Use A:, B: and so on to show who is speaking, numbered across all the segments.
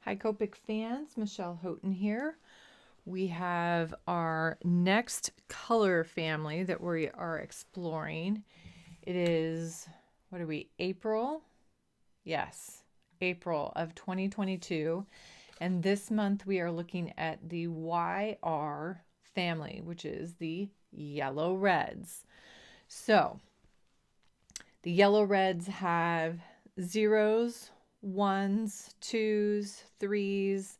A: Hi Copic fans, Michelle Houghton here. We have our next color family that we are exploring. It is, what are we, April? Yes, April of 2022. And this month we are looking at the YR family, which is the Yellow Reds. So the Yellow Reds have zeros, ones, twos, threes,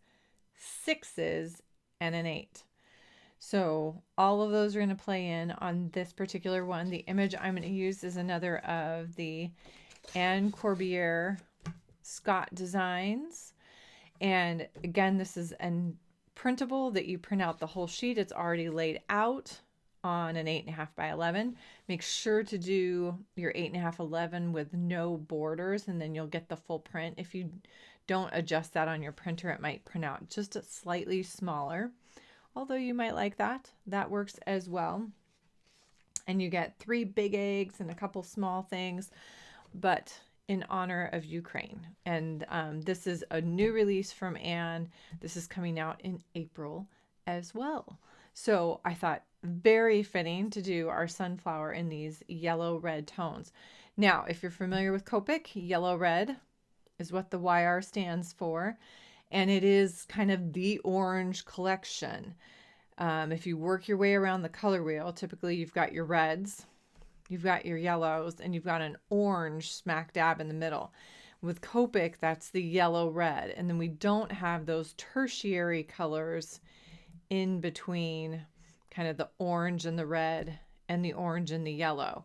A: sixes, and an 8. So all of those are going to play in on this particular one. The image I'm going to use is another of the Corbiere-Scott designs. And again, this is a printable that you print out the whole sheet. It's already laid out on an 8.5 by 11. Make sure to do your 8.5 11 with no borders, and then you'll get the full print. If you don't adjust that on your printer, it might print out just a slightly smaller, although you might like that. That works as well. And you get 3 big eggs and a couple small things, but in honor of Ukraine. And this is a new release from Anne. This is coming out in April as well. So I thought very fitting to do our sunflower in these yellow red tones. Now, if you're familiar with Copic, yellow red is what the YR stands for, and it is kind of the orange collection. If you work your way around the color wheel, typically you've got your reds, you've got your yellows, and you've got an orange smack dab in the middle. With Copic, that's the yellow red, and then we don't have those tertiary colors in between kind of the orange and the red and the orange and the yellow.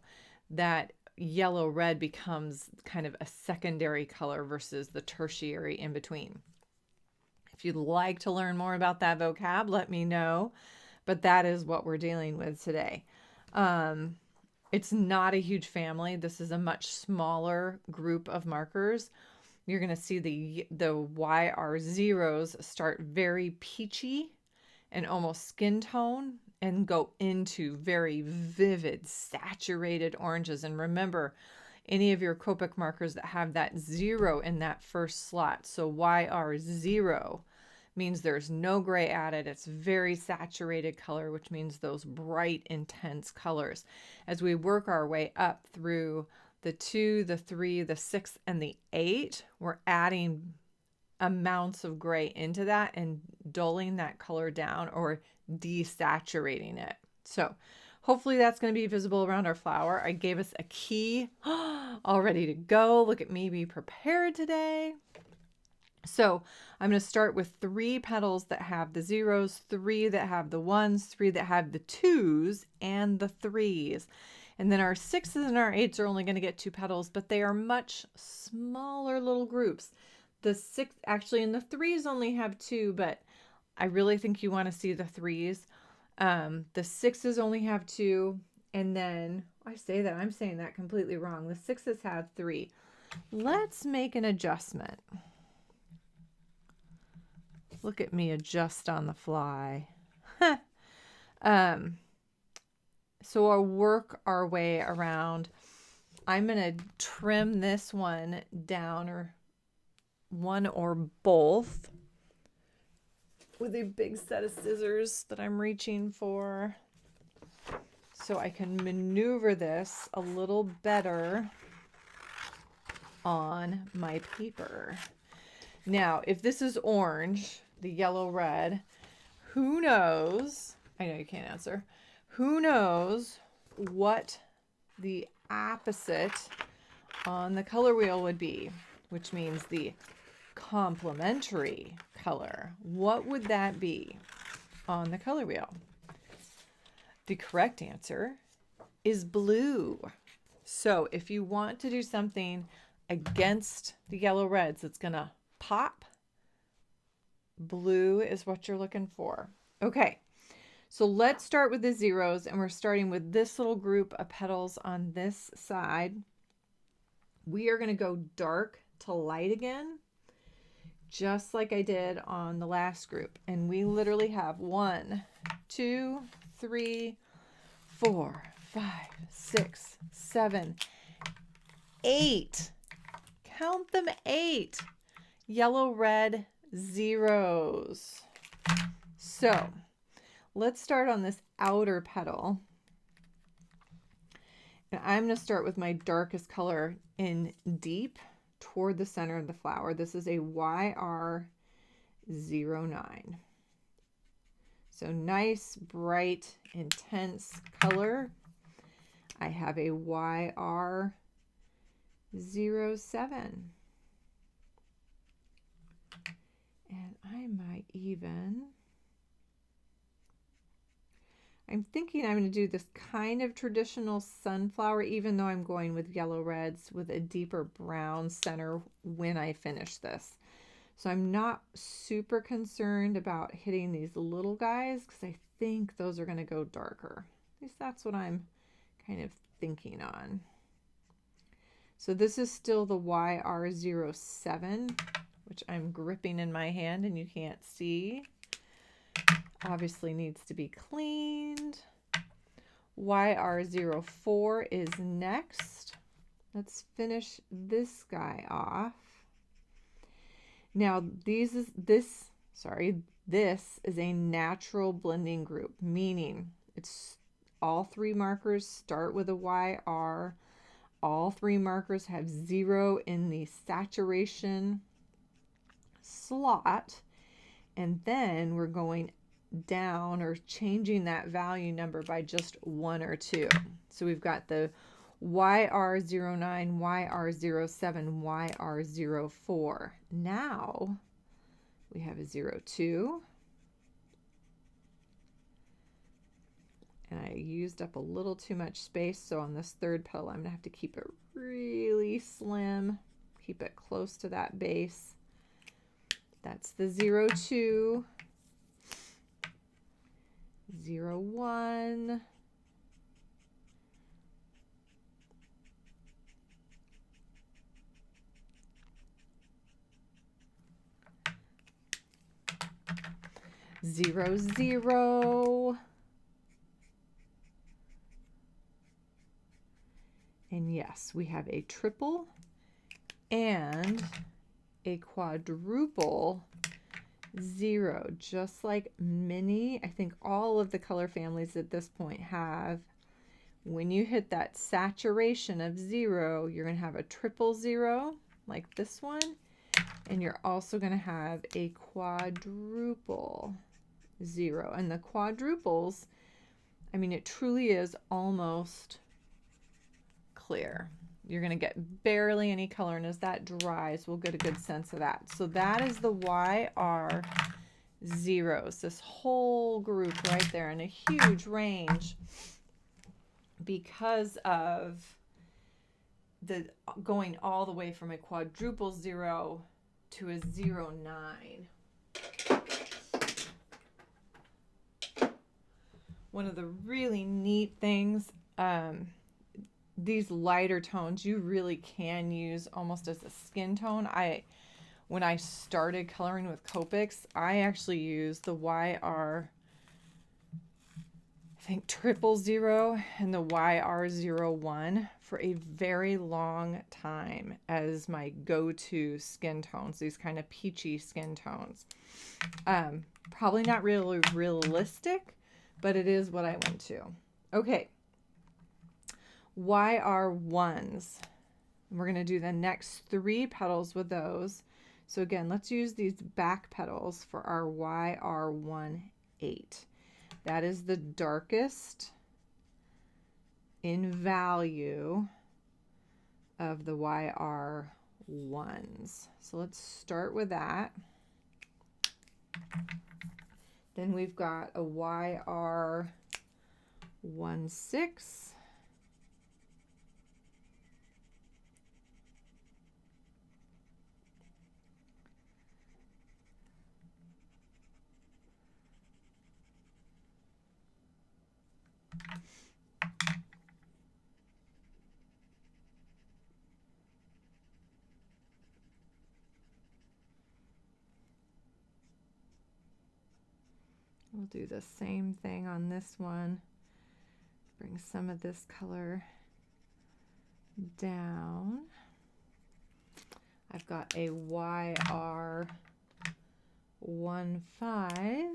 A: That yellow red becomes kind of a secondary color versus the tertiary in between. If you'd like to learn more about that vocab, let me know, but that is what we're dealing with today. It's not a huge family. This is a much smaller group of markers. You're going to see the YR zeros start very peachy and almost skin tone and go into very vivid, saturated oranges. And remember, any of your Copic markers that have that 0 in that first slot, so YR0 means there's no gray added. It's very saturated color, which means those bright, intense colors. As we work our way up through the 2, the 3, the 6, and the 8, we're adding amounts of gray into that and dulling that color down or desaturating it. So hopefully that's going to be visible around our flower. I gave us a key all ready to go. Look at me be prepared today. So I'm going to start with 3 petals that have the zeros, 3 that have the ones, 3 that have the twos and the threes. And then our 6s and our 8s are only going to get 2 petals, but they are much smaller little groups. The 6, actually, and the 3s only have 2, but I really think you want to see the 3s. The 6s only have 2, and then, I'm saying that completely wrong. The 6s have 3. Let's make an adjustment. Look at me adjust on the fly. So I'll work our way around. I'm going to trim this one down, or one or both, with a big set of scissors that I'm reaching for so I can maneuver this a little better on my paper. Now, if this is orange, the yellow red, who knows? I know you can't answer. Who knows what the opposite on the color wheel would be, which means the complementary color. What would that be on the color wheel? The correct answer is blue. So if you want to do something against the yellow reds, it's going to pop. Blue is what you're looking for. Okay, so let's start with the zeros, and we're starting with this little group of petals on this side. We are going to go dark to light again, just like I did on the last group. And we literally have 1, 2, 3, 4, 5, 6, 7, 8. Count them, 8 yellow red zeros. So let's start on this outer petal. And I'm going to start with my darkest color in deep toward the center of the flower. This is a YR09. So nice, bright, intense color. I have a YR07. And I might even, I'm thinking I'm going to do this kind of traditional sunflower, even though I'm going with yellow reds with a deeper brown center when I finish this. So I'm not super concerned about hitting these little guys because I think those are going to go darker. At least that's what I'm kind of thinking on. So this is still the YR07, which I'm gripping in my hand and you can't see. Obviously needs to be cleaned. YR04 is next. Let's finish this guy off. Now this is a natural blending group, meaning it's all three markers start with a YR. All three markers have 0 in the saturation slot, and then we're going down or changing that value number by just 1 or 2. So we've got the YR09, YR07, YR04. Now we have a 02. And I used up a little too much space, so on this third petal I'm going to have to keep it really slim, keep it close to that base. That's the 02, 01, 00. And yes, we have a triple and a quadruple 0, just like many, I think all of the color families at this point have. When you hit that saturation of 0, you're going to have a triple 0 like this one, and you're also going to have a quadruple 0. And the quadruples, I mean, it truly is almost clear. You're going to get barely any color, and as that dries, we'll get a good sense of that. So that is the YR zeros, this whole group right there in a huge range because of the going all the way from a quadruple 0 to a 09. One of the really neat things, these lighter tones you really can use almost as a skin tone. When I started coloring with Copics, I actually used the YR, I think 000 and the YR01 for a very long time as my go-to skin tones, these kind of peachy skin tones. Probably not really realistic, but it is what I went to. Okay. YR1s. We're going to do the next 3 petals with those. So again, let's use these back petals for our YR18. That is the darkest in value of the YR1s. So let's start with that. Then we've got a YR16. We'll do the same thing on this one. Bring some of this color down. I've got a YR17. 1.5.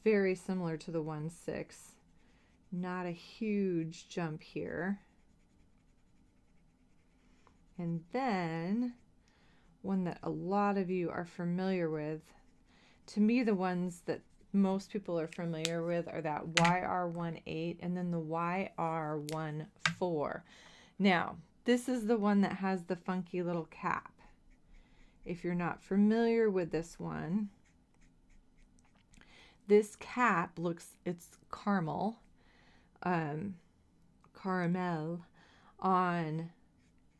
A: Very similar to the 1.6. Not a huge jump here. And then one that a lot of you are familiar with, to me the ones that most people are familiar with are that YR18 and then the YR14. Now, this is the one that has the funky little cap. If you're not familiar with this one, this cap looks, it's caramel on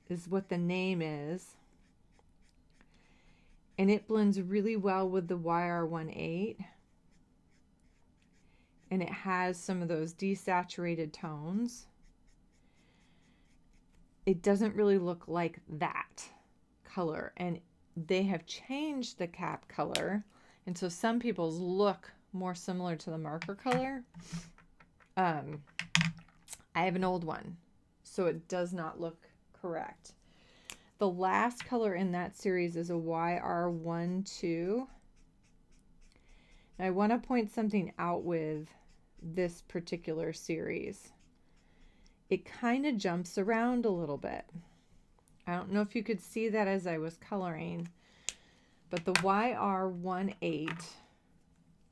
A: is what the name is. And it blends really well with the YR18. And it has some of those desaturated tones. It doesn't really look like that color. And they have changed the cap color. And so some people's look more similar to the marker color. I have an old one, so it does not look correct. The last color in that series is a YR12. Now I want to point something out with this particular series. It kind of jumps around a little bit. I don't know if you could see that as I was coloring, but the YR18,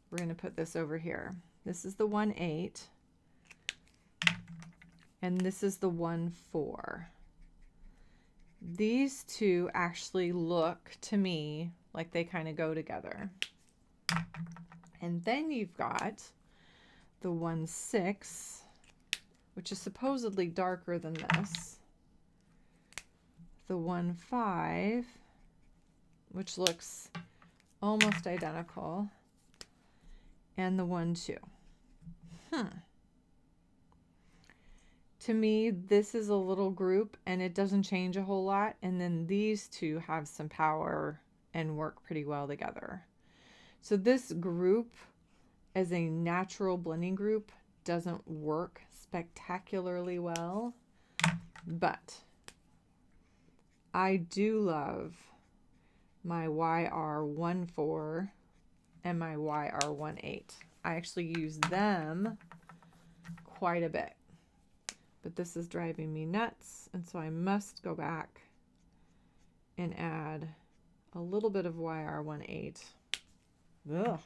A: we're going to put this over here. This is the 1.8. And this is the 1.4. These two actually look to me like they kind of go together. And then you've got the 1.6, which is supposedly darker than this. The 1.5, which looks almost identical. And the 1.2. To me, this is a little group and it doesn't change a whole lot. And then these two have some power and work pretty well together. So this group as a natural blending group doesn't work spectacularly well, but I do love my YR14 and my YR18. I actually use them quite a bit. But this is driving me nuts, and so I must go back and add a little bit of YR18. Ugh.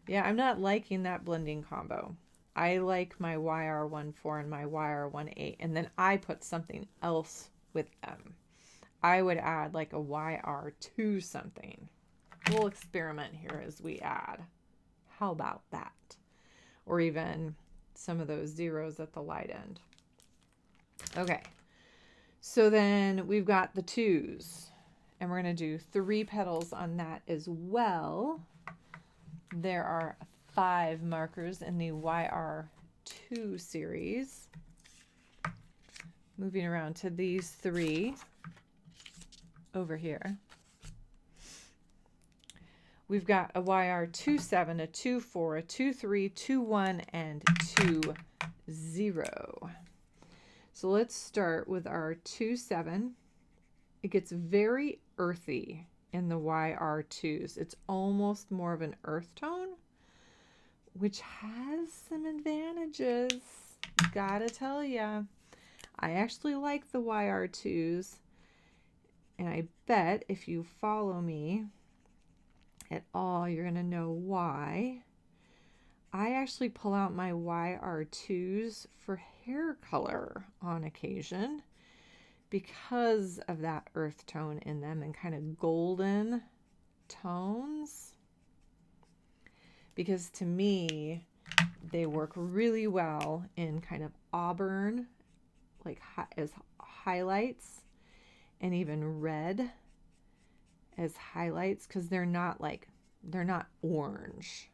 A: Yeah, I'm not liking that blending combo. I like my YR14 and my YR18, and then I put something else with them. I would add like a YR2 something. We'll experiment here as we add. How about that? Or even some of those zeros at the light end. Okay, so then we've got the 2s, and we're going to do 3 petals on that as well. There are 5 markers in the YR2 series. Moving around to these 3 over here. We've got a YR27, a 24, a 23, 21, and 20. So let's start with our 27. It gets very earthy in the YR2s. It's almost more of an earth tone, which has some advantages. Gotta tell ya. I actually like the YR2s, and I bet if you follow me at all, you're going to know why. I actually pull out my YR2s for hair color on occasion because of that earth tone in them and kind of golden tones. Because to me, they work really well in kind of auburn, like as highlights, and even red as highlights, because they're not orange.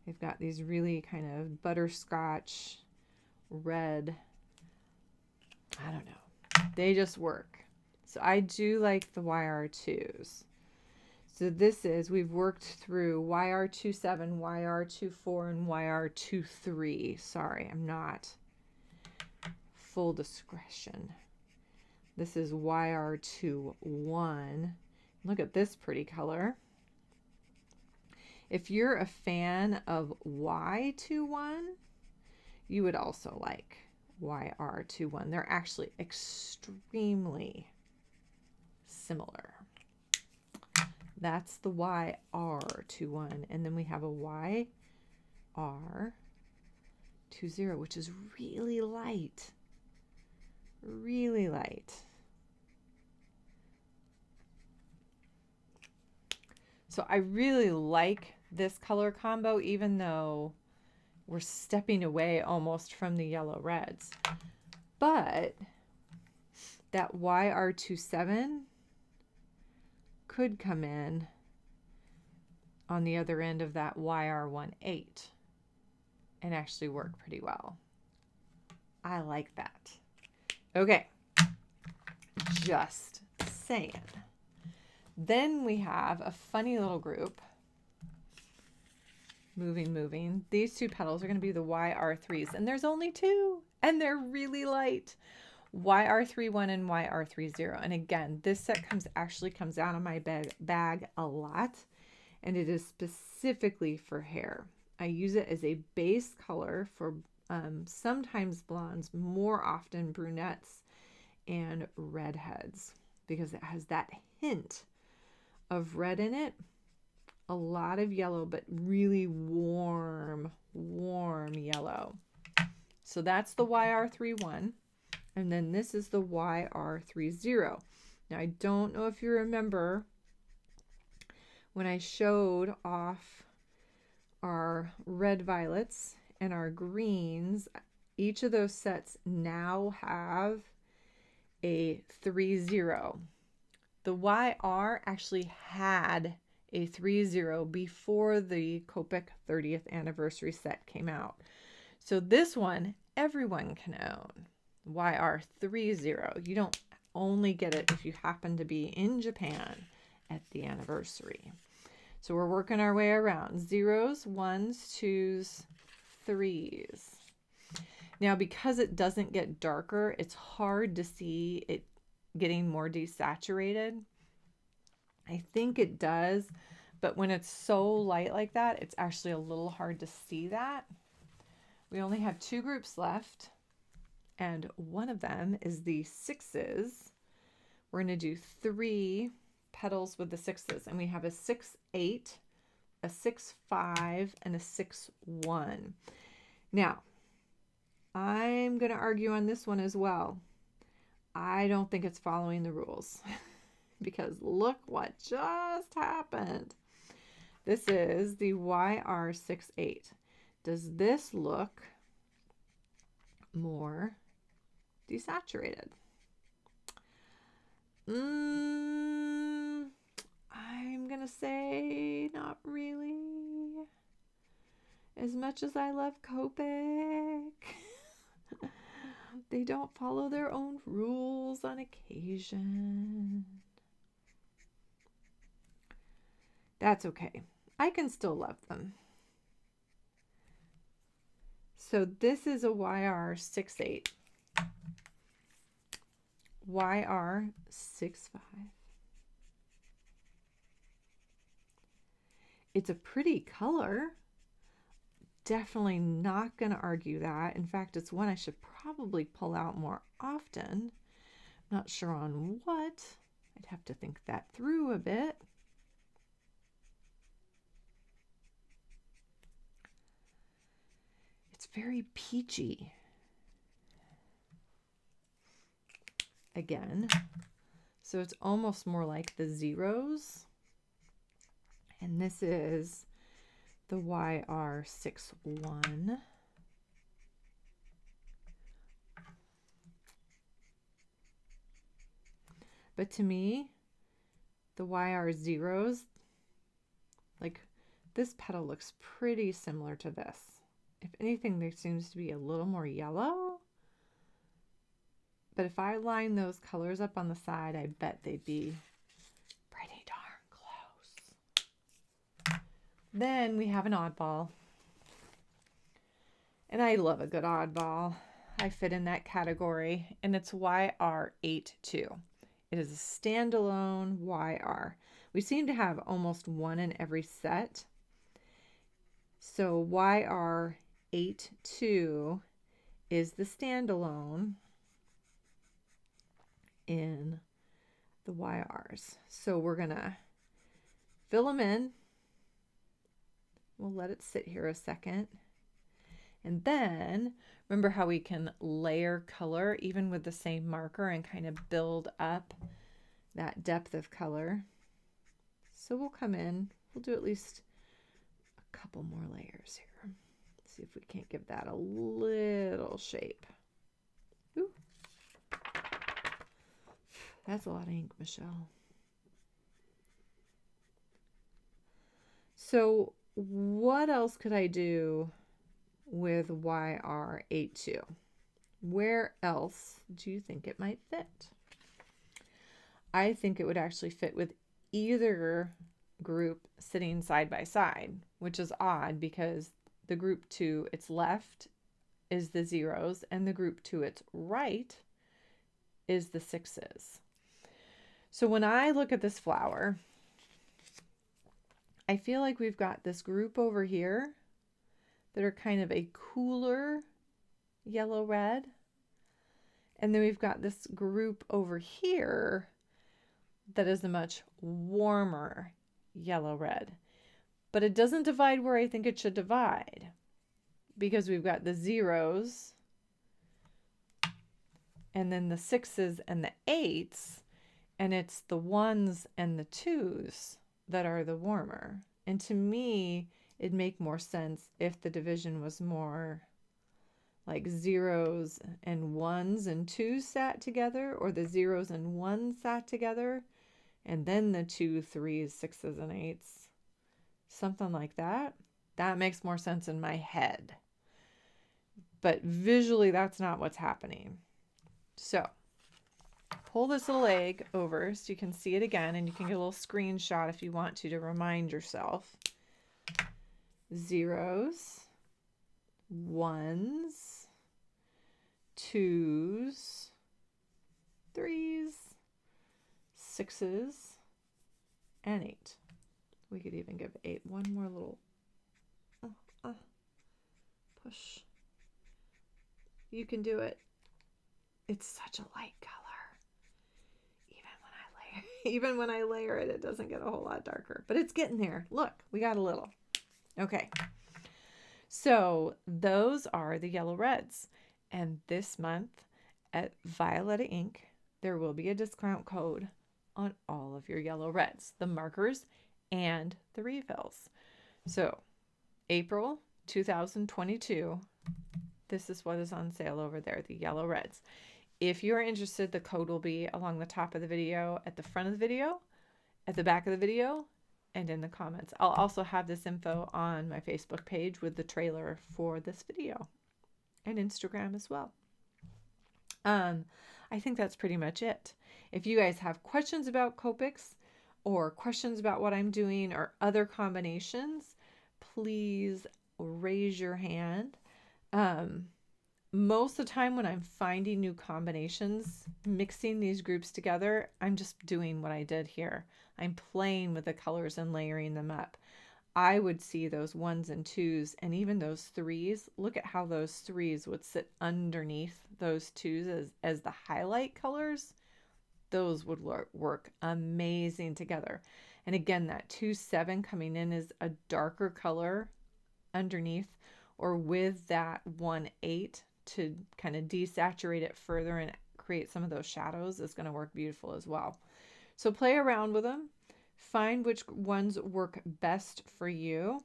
A: They've got these really kind of butterscotch red, I don't know, they just work. So I do like the YR2s. So this is, we've worked through YR27, YR24, and YR23. Sorry, I'm not full discretion. This is YR21. Look at this pretty color. If you're a fan of Y21, you would also like YR21. They're actually extremely similar. That's the YR21. And then we have a YR20, which is really light. Really light. So I really like this color combo, even though we're stepping away almost from the yellow reds. But that YR27 could come in on the other end of that YR18 and actually work pretty well. I like that. Okay, just saying. Then we have a funny little group. Moving. These two petals are going to be the YR3s, and there's only two, and they're really light. YR31 and YR30. And again, this set actually comes out of my bag a lot, and it is specifically for hair. I use it as a base color for sometimes blondes, more often brunettes and redheads, because it has that hint of red in it. A lot of yellow, but really warm yellow. So that's the YR31. And then this is the YR30. Now, I don't know if you remember when I showed off our red violets and our greens, each of those sets now have a 30. The YR actually had a 30 before the Copic 30th anniversary set came out. So this one, everyone can own. YR30. You don't only get it if you happen to be in Japan at the anniversary. So we're working our way around. 0s, 1s, 2s, 3s. Now, because it doesn't get darker, it's hard to see it getting more desaturated. I think it does, but when it's so light like that, it's actually a little hard to see that. We only have 2 groups left, and one of them is the 6s. We're going to do 3 petals with the 6s, and we have a 6-8, a 6-5, and a 6-1. Now, I'm going to argue on this one as well. I don't think it's following the rules. Because look what just happened. This is the YR68. Does this look more desaturated? I'm going to say not really. As much as I love Copic, they don't follow their own rules on occasion. That's okay. I can still love them. So this is a YR68, YR65. It's a pretty color. Definitely not going to argue that. In fact, it's one I should probably pull out more often. Not sure on what. I'd have to think that through a bit. It's very peachy. Again. So it's almost more like the 0s. And this is the YR61. But to me, the YR0s, like this petal looks pretty similar to this. If anything, there seems to be a little more yellow. But if I line those colors up on the side, I bet they'd be pretty darn close. Then we have an oddball. And I love a good oddball. I fit in that category, and it's YR82. It is a standalone YR. We seem to have almost one in every set. So YR82 is the standalone in the YRs. So we're gonna fill them in. We'll let it sit here a second. And then remember how we can layer color even with the same marker and kind of build up that depth of color. So we'll come in, we'll do at least a couple more layers here. See if we can't give that a little shape. Ooh. That's a lot of ink, Michelle. So what else could I do with YR82? Where else do you think it might fit? I think it would actually fit with either group sitting side by side, which is odd because the group to its left is the zeros and the group to its right is the sixes. So when I look at this flower, I feel like we've got this group over here that are kind of a cooler yellow red. And then we've got this group over here that is a much warmer yellow red. But it doesn't divide where I think it should divide, because we've got the zeros and then the sixes and the eights, and it's the ones and the twos that are the warmer. And to me, it'd make more sense if the division was more like zeros and ones and twos sat together, or the zeros and ones sat together, and then the 2, 3s, 6s, and 8s. Something like that. That makes more sense in my head. But visually, that's not what's happening. So pull this little egg over so you can see it again, and you can get a little screenshot if you want to remind yourself. Zeros, ones, twos, threes, sixes, and 8. We could even give 8 one more little push. You can do it. It's such a light color. Even when I layer it, it doesn't get a whole lot darker, but it's getting there. Look, we got a little. Okay. So those are the yellow reds. And this month at Violetta Ink, there will be a discount code on all of your yellow reds, the markers and the refills. So April 2022, this is what is on sale over there, the yellow reds. If you're interested, the code will be along the top of the video, at the front of the video, at the back of the video, and in the comments. I'll also have this info on my Facebook page with the trailer for this video, and Instagram as well. I think that's pretty much it. If you guys have questions about Copics or questions about what I'm doing or other combinations, please raise your hand. Most of the time when I'm finding new combinations, mixing these groups together, I'm just doing what I did here. I'm playing with the colors and layering them up. I would see those ones and twos and even those threes. Look at how those threes would sit underneath those twos as the highlight colors. Those would work amazing together. And again, that 2-7 coming in is a darker color underneath, or with that 1-8 to kind of desaturate it further and create some of those shadows is going to work beautiful as well. So play around with them. Find which ones work best for you.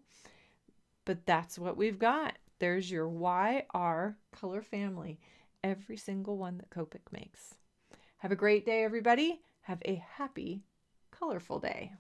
A: But that's what we've got. There's your YR color family. Every single one that Copic makes. Have a great day, everybody. Have a happy, colorful day.